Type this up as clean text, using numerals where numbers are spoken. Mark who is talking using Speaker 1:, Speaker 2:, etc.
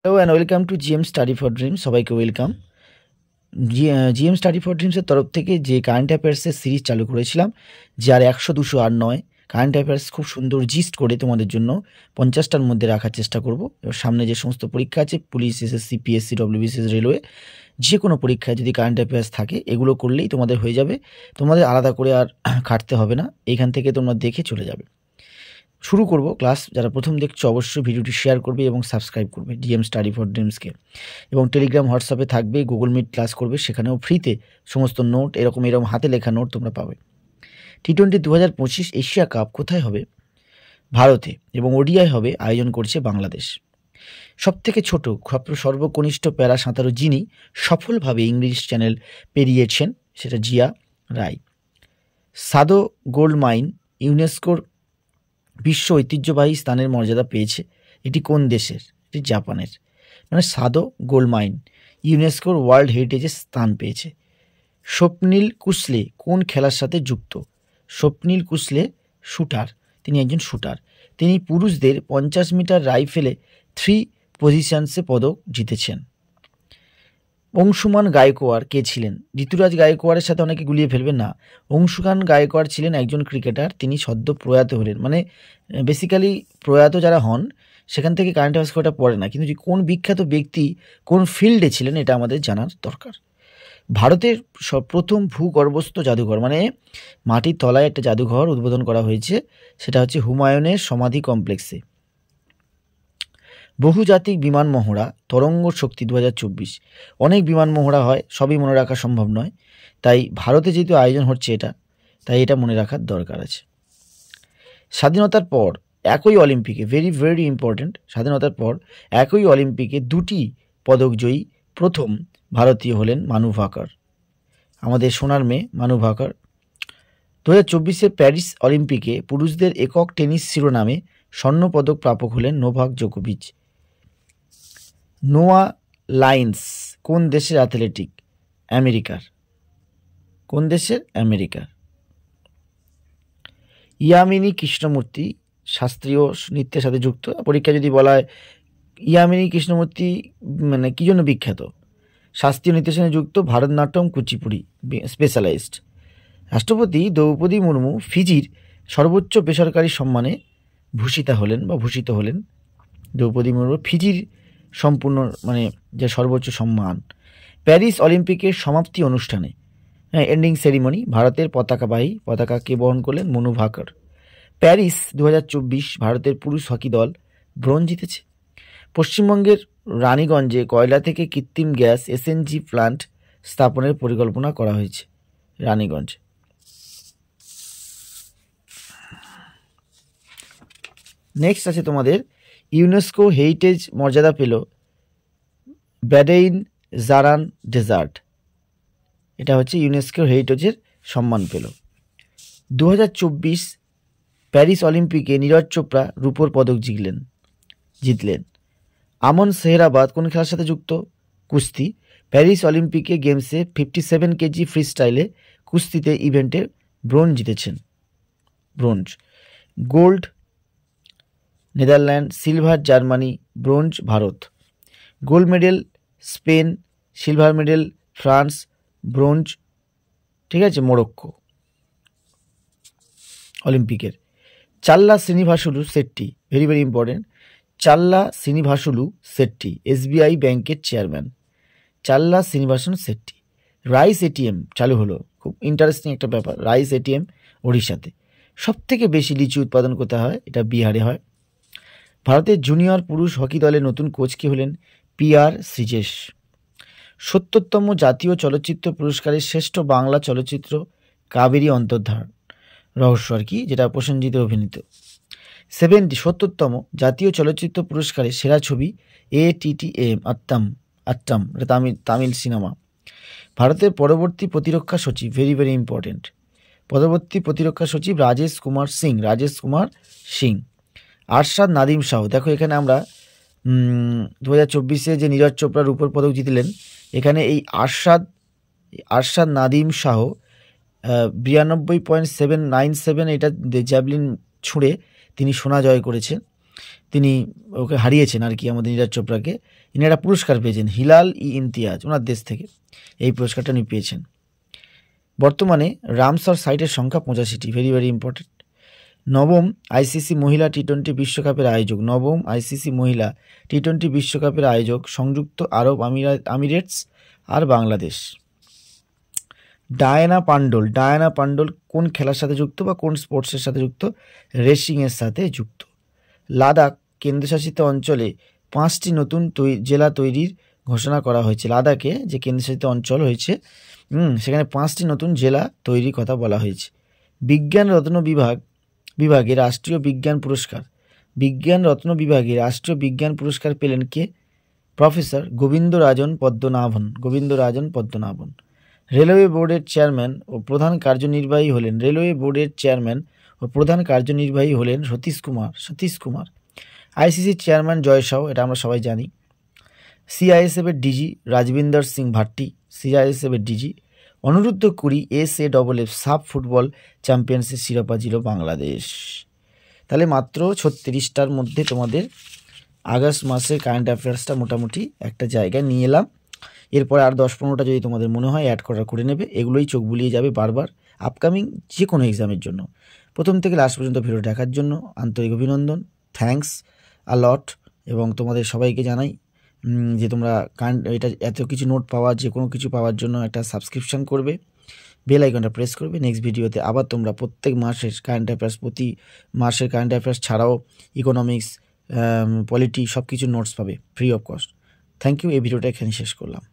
Speaker 1: Hello and welcome to GM study for dreams. সবাইকে welcome. GM study for ড্রিমসের তরফ থেকে যে কারেন্ট অ্যাফেয়ার্সের সিরিজ চালু করেছিলাম, যে আর 100-200 আর নয়, কারেন্ট অ্যাফেয়ার্স খুব সুন্দর জিস্ট করে তোমাদের জন্য 50টার মধ্যে রাখার চেষ্টা করব। এবার সামনে যে সমস্ত পরীক্ষা আছে, police, SSC, PSC, WBCS, railway, যে কোনো পরীক্ষায় যদি কারেন্ট অ্যাফেয়ার্স থাকে, এগুলো করলেই তোমাদের হয়ে যাবে। তোমাদের আলাদা করে আর খাটতে হবে না, এইখান থেকে তোমরা দেখে চলে যাবে। শুরু করব ক্লাস। যারা প্রথম দেখছো অবশ্যই ভিডিওটি শেয়ার করবে এবং সাবস্ক্রাইব করবে জিএম স্টাডি ফর ড্রিমসকে, এবং টেলিগ্রাম, হোয়াটসঅ্যাপে থাকবে, গুগল মিট ক্লাস করবে, সেখানেও ফ্রিতে সমস্ত নোট, এরকম হাতে লেখা নোট তোমরা পাবে। টি-20 2025 এশিয়া কাপ কোথায় হবে? ভারতে, এবং ওডিআই হবে, আয়োজন করছে বাংলাদেশ। সবথেকে ছোট সর্বকনিষ্ঠ প্যারা সাঁতারু যিনি সফলভাবে ইংলিশ চ্যানেল পেরিয়েছেন, সেটা জিয়া রায়। সাদো গোল্ড মাইন ইউনেস্কোর বিশ্ব ঐতিহ্যবাহী স্থানের মর্যাদা পেয়েছে। এটি কোন দেশের? এটি জাপানের। মানে সাদো গোল্ড মাইন ইউনেস্কোর ওয়ার্ল্ড হেরিটেজের স্থান পেয়েছে। স্বপ্নীল কুসলে কোন খেলার সাথে যুক্ত? স্বপ্নীল কুসলে শুটার, তিনি একজন শুটার। তিনি পুরুষদের 50 মিটার রাইফেলে 3 পজিশনসে পদক জিতেছেন। অংশুমান গায়কোয়াড় কে ছিলেন? ঋতুরাজ গায়কোয়াড়ের সাথে অনেকে গুলিয়ে ফেলবেন না। অংশুমান গায়কোয়াড় ছিলেন একজন ক্রিকেটার, তিনি সদ্য প্রয়াত হলেন। মানে বেসিক্যালি প্রয়াত যারা হন সেখান থেকে কারেন্ট অ্যাফেয়ার্স কটা পড়ে না, কিন্তু কোন বিখ্যাত ব্যক্তি কোন ফিল্ডে ছিলেন এটা আমাদের জানার দরকার। ভারতের প্রথম ভূগর্ভস্থ জাদুঘর, মানে মাটির তলায় একটা জাদুঘর উদ্বোধন করা হয়েছে, সেটা হচ্ছে হুমায়ুনের সমাধি কমপ্লেক্সে। বহুজাতিক বিমান মহড়া তরঙ্গ শক্তি 2024। অনেক বিমান মহড়া হয়, সবই মনে রাখা সম্ভব নয়, তাই ভারতে যেহেতু আয়োজন হচ্ছে এটা, তাই এটা মনে রাখার দরকার আছে। স্বাধীনতার পর একই অলিম্পিকে, ভেরি ভেরি ইম্পর্টেন্ট, স্বাধীনতার পর একই অলিম্পিকে 2টি পদকজয়ী প্রথম ভারতীয় হলেন মানু ভাকর, আমাদের সোনার মেয়ে মানু ভাকর। 2024 প্যারিস অলিম্পিকে পুরুষদের একক টেনিস শিরোনামে স্বর্ণপদক প্রাপক হলেন নোভাক জোকোভিচ। নোয়া লাইন্স কোন দেশের অ্যাথলেটিক? আমেরিকার। কোন দেশের? আমেরিকার। ইয়ামিনী কৃষ্ণমূর্তি শাস্ত্রীয় নৃত্যের সাথে যুক্ত। পরীক্ষা যদি বলা হয় ইয়ামিনী কৃষ্ণমূর্তি মানে কী জন্য বিখ্যাত? শাস্ত্রীয় নৃত্যের সঙ্গে যুক্ত, ভারতনাট্যম, কুচিপুড়ি স্পেশালাইজড। রাষ্ট্রপতি দ্রৌপদী মুর্মু ফিজির সর্বোচ্চ বেসরকারি সম্মানে ভূষিত হলেন। দ্রৌপদী মুর্মু ফিজির সম্পূর্ণ মানে যে সর্বোচ্চ সম্মান। প্যারিস অলিম্পিকের সমাপ্তি অনুষ্ঠানে, এন্ডিং সেরিমনি, ভারতের পতাকাকে বহন করলেন মনু ভাকর। প্যারিস 2024 ভারতের পুরুষ হকি দল ব্রোঞ্জ জিতেছে। পশ্চিমবঙ্গের রানীগঞ্জে কয়লা থেকে কৃত্রিম গ্যাস এসএনজি প্লান্ট স্থাপনের পরিকল্পনা করা হয়েছে। রানীগঞ্জ। নেক্সট আছে তোমাদের ইউনেস্কো হেরিটেজ মর্যাদা পেল ব্যাডেইন জারান ডেজার্ট, এটা হচ্ছে ইউনেস্কো হেরিটেজের সম্মান পেল। 2024 প্যারিস অলিম্পিকে নীরজ চোপড়া রূপোর পদক জিতলেন। আমন সেহরাবাদ কোন খেলার সাথে যুক্ত? কুস্তি। প্যারিস অলিম্পিকে গেমসে 57 কেজি ফ্রি স্টাইলে কুস্তিতে ইভেন্টে ব্রোঞ্জ জিতেছেন। Gold Netherland, silver Germany, bronze Bharat. Gold medal Spain, silver medal France, bronze ঠিক আছে মরক্কো। অলিম্পিকের চাল্লা Srinivasulu Shetty, very very important, চাল্লা শ্রীনিভাসুলু শেট্টি এসবিআই ব্যাংকের চেয়ারম্যান। চাল্লা শ্রীনিবাসন শেট্টি। রাইস এটিএম চালু হলো, খুব ইন্টারেস্টিং একটা ব্যাপার। রাইস এটিএম ওড়িশাতে। সবথেকে বেশি লিচু উৎপাদন কোথায় হয়? এটা বিহারে হয়। ভারতের জুনিয়র পুরুষ হকি দলের নতুন কোচ কে হলেন? PR শ্রীজেশ। 70তম জাতীয় চলচ্চিত্র পুরস্কারের শ্রেষ্ঠ বাংলা চলচ্চিত্র কাবেরী অন্তর্ধান রহস্য আর কি, যেটা প্রসেনজিৎ অভিনীত। 70তম জাতীয় চলচ্চিত্র পুরস্কারের সেরা ছবি ATTM আত্মাম, এটা তামিল সিনেমা। ভারতের পরবর্তী প্রতিরক্ষা সচিব, ভেরি ভেরি ইম্পর্টেন্ট, পরবর্তী প্রতিরক্ষা সচিব রাজেশ কুমার সিং। আরশাদ নাদিম শাহ, দেখো এখানে আমরা 2024 যে নীরজ চোপড়া রূপোর পদক জিতলেন, এখানে এই আরশাদ নাদিম শাহ 92.797 এটা জ্যাভলিন ছুঁড়ে তিনি সোনা জয় করেছেন। তিনি ওকে হারিয়েছেন আর কি, আমাদের নীরজ চোপড়াকে। ইনি একটা পুরস্কার পেয়েছেন, হিলাল ই ইমতিয়াজ, ওনার দেশ থেকে এই পুরস্কারটা উনি পেয়েছেন। বর্তমানে রামসার সাইটের সংখ্যা 85টি, ভেরি ভেরি ইম্পর্টেন্ট। নবম আইসিসি মহিলা টি-20 বিশ্বকাপের আয়োজক, নবম আইসিসি মহিলা টি-20 বিশ্বকাপের আয়োজক সংযুক্ত আরব আমিরেটস আর বাংলাদেশ। ডায়ানা পান্ডল কোন খেলার সাথে যুক্ত বা কোন স্পোর্টসের সাথে যুক্ত? রেসিংয়ের সাথে যুক্ত। লাদাখ কেন্দ্রশাসিত অঞ্চলে 5টি নতুন জেলা তৈরির ঘোষণা করা হয়েছে। লাদাখে যে কেন্দ্রশাসিত অঞ্চল হয়েছে সেখানে 5টি নতুন জেলা তৈরির কথা বলা হয়েছে। বিজ্ঞান রত্ন বিভাগে রাষ্ট্রীয় বিজ্ঞান পুরস্কার পেলেন কে? প্রফেসর গোবিন্দরাজন পদ্মনাভন। রেলওয়ে বোর্ডের চেয়ারম্যান ও প্রধান কার্যনির্বাহী হলেন সতীশ কুমার। আইসিসির চেয়ারম্যান জয় শাহ, এটা আমরা সবাই জানি। সিআইএসএফের ডিজি রাজবিন্দর সিং ভাট্টি, অনিরুদ্ধ কুরি SAFF সাব ফুটবল চ্যাম্পিয়নশিপ শিরোপা জিত বাংলাদেশ। তাহলে মাত্র 36টার মধ্যে তোমাদের আগস্ট মাসের কারেন্ট অ্যাফেয়ার্সটা মোটামুটি একটা জায়গায় নিয়ে এলাম। এরপরে আর 10-15টা যদি তোমাদের মনে হয় অ্যাড করে নেবে। এগুলোই চোখ বুলিয়ে যাবে বারবার আপকামিং যে কোনো এক্সামের জন্য। প্রথম থেকে লাস্ট পর্যন্ত ভিডিও দেখার জন্য আন্তরিক অভিনন্দন, থ্যাঙ্কস আ লট। এবং তোমাদের সবাইকে জানাই যে তোমরা এটা এত কিছু নোট পাওয়ার, যে কোনো কিছু পাওয়ার জন্য একটা সাবস্ক্রিপশান করবে, বেল আইকনটা প্রেস করবে। নেক্সট ভিডিওতে আবার তোমরা প্রত্যেক মাসের কারেন্ট অ্যাফেয়ার্স, প্রতি মাসের কারেন্ট অ্যাফেয়ার্স ছাড়াও ইকোনমিক্স, পলিটি সব কিছু নোটস পাবে free of cost. Thank you. এই ভিডিওটা এখানে শেষ করলাম।